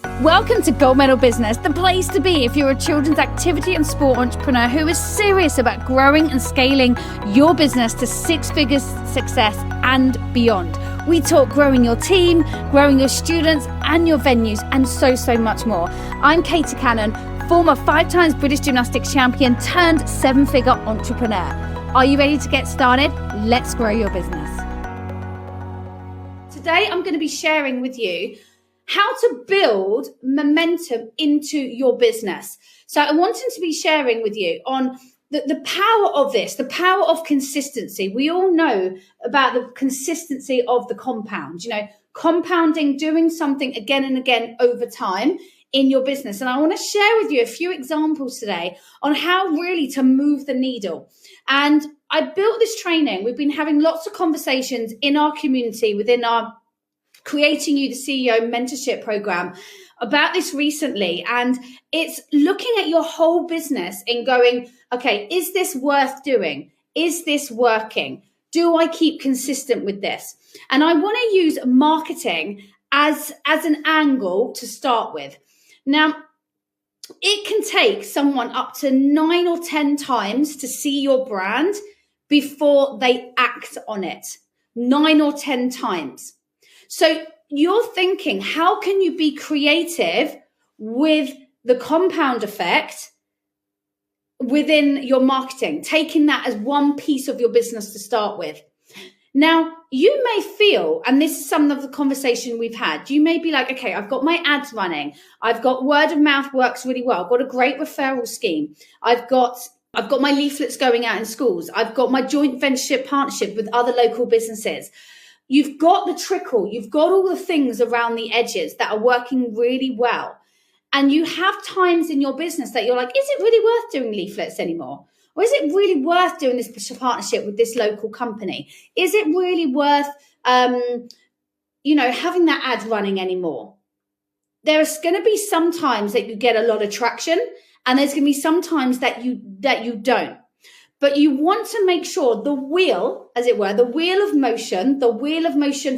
Welcome to Gold Medal Business, the place to be if you're a children's activity and sport entrepreneur who is serious about growing and scaling your business to six-figure success and beyond. We talk growing your team, growing your students and your venues, and so much more. I'm Katie Cannon, former 5 times British gymnastics champion turned 7-figure entrepreneur. Are you ready to get started? Let's grow your business. Today, I'm going to be sharing with you how to build momentum into your business. So I wanted to be sharing with you on the power of this, the power of consistency. We all know about the consistency of the compound, compounding, doing something again and again over time in your business. And I want to share with you a few examples today on how really to move the needle. And I built this training. We've been having lots of conversations in our community within our Creating You the CEO mentorship program about this recently. And it's looking at your whole business and going, okay, is this worth doing? Is this working? Do I keep consistent with this? And I want to use marketing as an angle to start with. Now, it can take someone up to 9 or 10 times to see your brand before they act on it. 9 or 10 times. So you're thinking, how can you be creative with the compound effect within your marketing, taking that as one piece of your business to start with? Now, you may feel, and this is some of the conversation we've had, you may be like, okay, I've got my ads running. I've got word of mouth works really well. I've got a great referral scheme. I've got my leaflets going out in schools. I've got my joint venture partnership with other local businesses. You've got the trickle, you've got all the things around the edges that are working really well. And you have times in your business that you're like, is it really worth doing leaflets anymore? Or is it really worth doing this partnership with this local company? Is it really worth, having that ad running anymore? There's going to be some times that you get a lot of traction, and there's going to be some times that you don't. But you want to make sure the wheel, as it were, the wheel of motion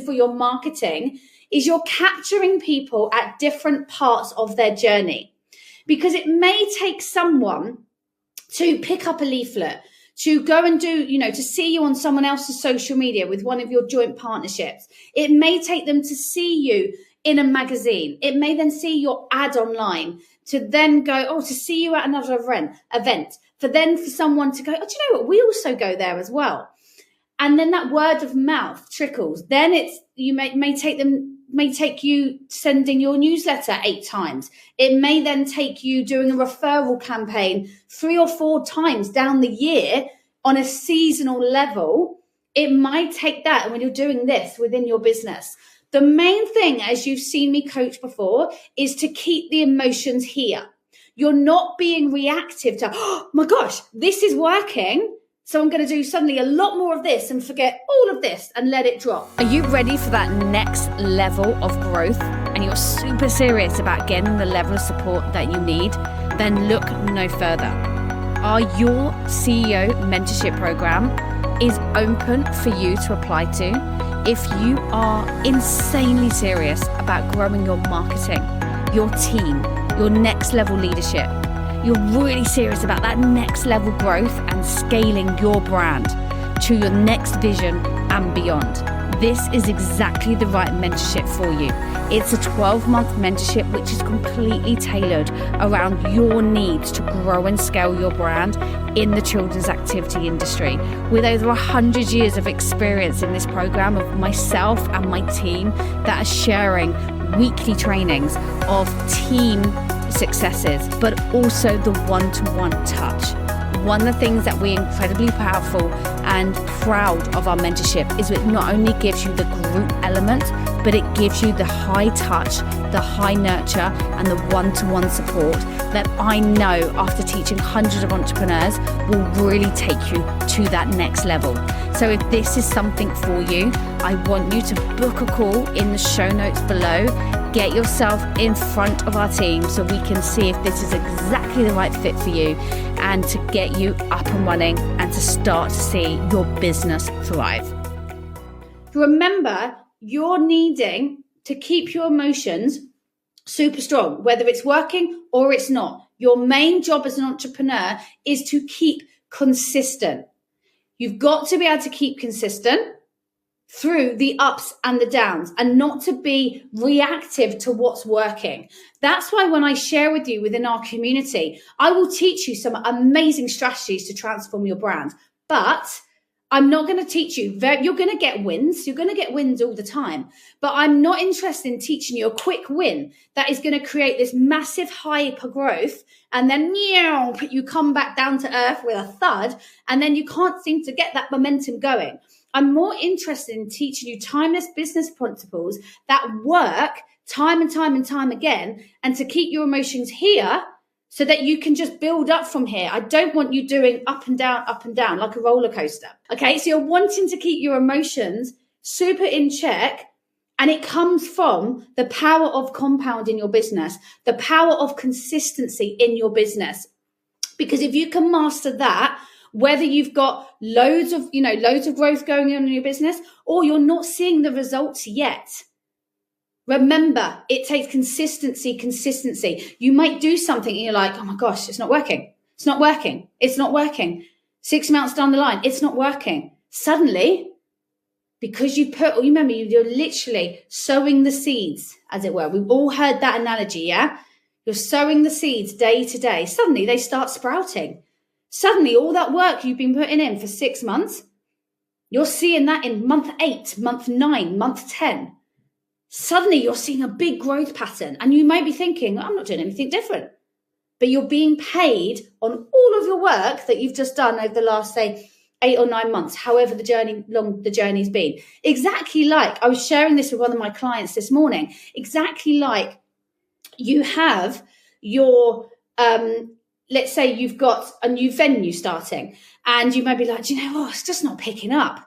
for your marketing is you're capturing people at different parts of their journey. Because it may take someone to pick up a leaflet, to go and do, to see you on someone else's social media with one of your joint partnerships. It may take them to see you in a magazine. It may then see your ad online, to then go, to see you at another event. For someone to go, do you know what? We also go there as well. And then that word of mouth trickles. Then may take you sending your newsletter 8 times. It may then take you doing a referral campaign 3 or 4 times down the year on a seasonal level. It might take that. And when you're doing this within your business, the main thing, as you've seen me coach before, is to keep the emotions here. You're not being reactive to, oh my gosh, this is working, so I'm going to do suddenly a lot more of this and forget all of this and let it drop. Are you ready for that next level of growth and you're super serious about getting the level of support that you need? Then look no further. Our Your CEO mentorship program is open for you to apply to if you are insanely serious about growing your marketing, your team, your next level leadership. You're really serious about that next level growth and scaling your brand to your next vision and beyond. This is exactly the right mentorship for you. It's a 12-month mentorship which is completely tailored around your needs to grow and scale your brand in the children's activity industry. With over 100 years of experience in this program of myself and my team that are sharing weekly trainings of team successes, but also the one-to-one touch. One of the things that we're incredibly powerful and proud of our mentorship is it not only gives you the group element, but it gives you the high touch, the high nurture, and the one-to-one support that I know after teaching hundreds of entrepreneurs will really take you to that next level. So if this is something for you, I want you to book a call in the show notes below. Get yourself in front of our team so we can see if this is exactly the right fit for you and to get you up and running and to start to see your business thrive. Remember, you're needing to keep your emotions super strong, whether it's working or it's not. Your main job as an entrepreneur is to keep consistent. You've got to be able to keep consistent through the ups and the downs and not to be reactive to what's working. That's why when I share with you within our community, I will teach you some amazing strategies to transform your brand. But I'm not going to teach you, you're going to get wins. You're going to get wins all the time. But I'm not interested in teaching you a quick win that is going to create this massive hyper growth. And then you come back down to earth with a thud. And then you can't seem to get that momentum going. I'm more interested in teaching you timeless business principles that work time and time and time again, and to keep your emotions here so that you can just build up from here. I don't want you doing up and down like a roller coaster. Okay, so you're wanting to keep your emotions super in check, and it comes from the power of compound in your business, the power of consistency in your business. Because if you can master that, whether you've got loads of growth going on in your business or you're not seeing the results yet, remember, it takes consistency. You might do something and you're like, oh my gosh, it's not working. 6 months down the line, it's not working. Suddenly, because you're literally sowing the seeds, as it were. We've all heard that analogy, yeah? You're sowing the seeds day to day. Suddenly they start sprouting. Suddenly, all that work you've been putting in for 6 months, you're seeing that in month 8, month 9, month 10. Suddenly, you're seeing a big growth pattern. And you might be thinking, I'm not doing anything different. But you're being paid on all of your work that you've just done over the last, say, 8 or 9 months, however long the journey's been. Exactly like, I was sharing this with one of my clients this morning, exactly like you have your... let's say you've got a new venue starting and you might be like, it's just not picking up.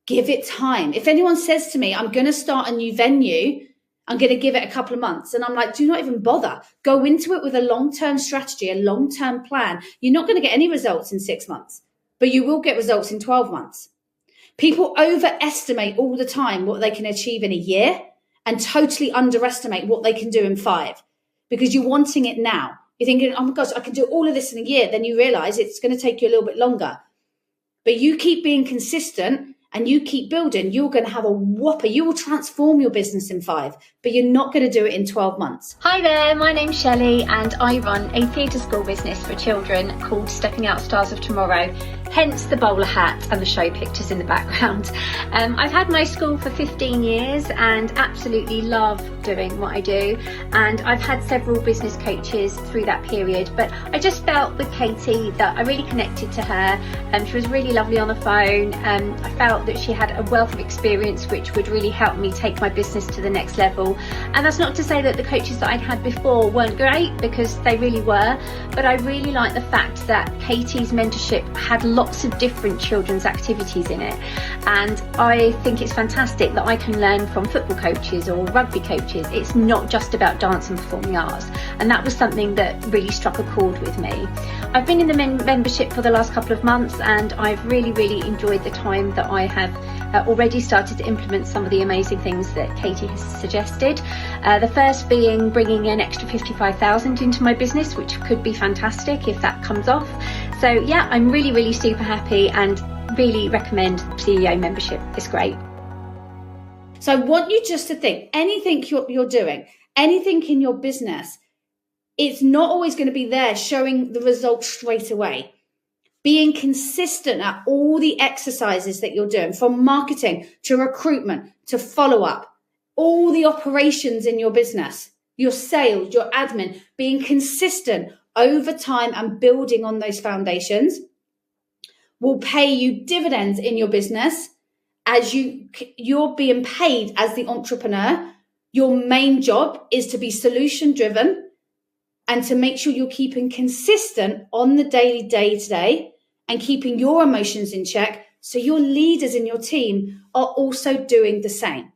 Give it time. If anyone says to me, I'm going to start a new venue, I'm going to give it a couple of months. And I'm like, do not even bother. Go into it with a long-term strategy, a long-term plan. You're not going to get any results in 6 months, but you will get results in 12 months. People overestimate all the time what they can achieve in a year and totally underestimate what they can do in 5 because you're wanting it now. You're thinking, oh my gosh, I can do all of this in a year. Then you realize it's going to take you a little bit longer. But you keep being consistent and you keep building, you're going to have a whopper. You will transform your business in 5, but you're not going to do it in 12 months. Hi there, my name's Shelley and I run a theatre school business for children called Stepping Out Stars of Tomorrow, hence the bowler hat and the show pictures in the background. I've had my school for 15 years and absolutely love doing what I do, and I've had several business coaches through that period, but I just felt with Katie that I really connected to her, and she was really lovely on the phone. I felt that she had a wealth of experience which would really help me take my business to the next level. And that's not to say that the coaches that I'd had before weren't great, because they really were, but I really like the fact that Katie's mentorship had lots of different children's activities in it, and I think it's fantastic that I can learn from football coaches or rugby coaches. It's not just about dance and performing arts, and that was something that really struck a chord with me. I've been in the membership for the last couple of months and I've really enjoyed the time that I have already started to implement some of the amazing things that Katie has suggested. The first being bringing an extra 55,000 into my business, which could be fantastic if that comes off. So yeah, I'm really super happy and really recommend CEO membership. It's great. So I want you just to think, anything you're doing, anything in your business, it's not always going to be there showing the results straight away. Being consistent at all the exercises that you're doing, from marketing to recruitment to follow-up, all the operations in your business, your sales, your admin, being consistent over time and building on those foundations will pay you dividends in your business. As you're being paid as the entrepreneur, your main job is to be solution driven and to make sure you're keeping consistent on the daily, day-to-day, and keeping your emotions in check so your leaders in your team are also doing the same.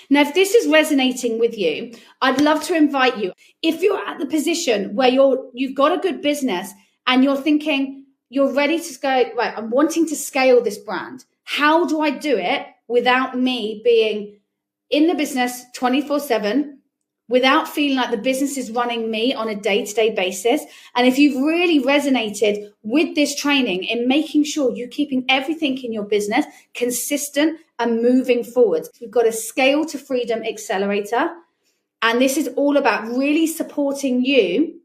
Now, if this is resonating with you, I'd love to invite you. If you're at the position where you've got a good business and you're thinking you're ready to go, right, I'm wanting to scale this brand. How do I do it without me being in the business 24/7, without feeling like the business is running me on a day-to-day basis. And if you've really resonated with this training in making sure you're keeping everything in your business consistent and moving forward, we've got a Scale to Freedom Accelerator. And this is all about really supporting you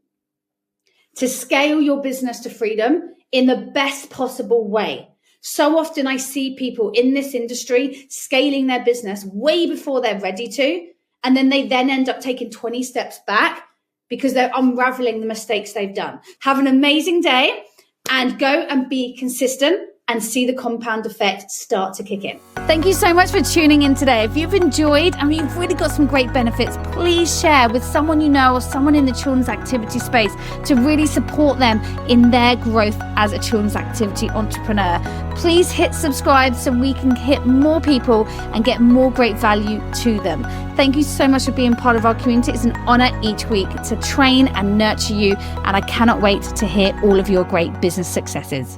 to scale your business to freedom in the best possible way. So often I see people in this industry scaling their business way before they're ready to. And then they end up taking 20 steps back because they're unraveling the mistakes they've done. Have an amazing day and go and be consistent and see the compound effect start to kick in. Thank you so much for tuning in today. If you've enjoyed and you've really got some great benefits, please share with someone you know or someone in the children's activity space to really support them in their growth as a children's activity entrepreneur. Please hit subscribe so we can hit more people and get more great value to them. Thank you so much for being part of our community. It's an honor each week to train and nurture you, and I cannot wait to hear all of your great business successes.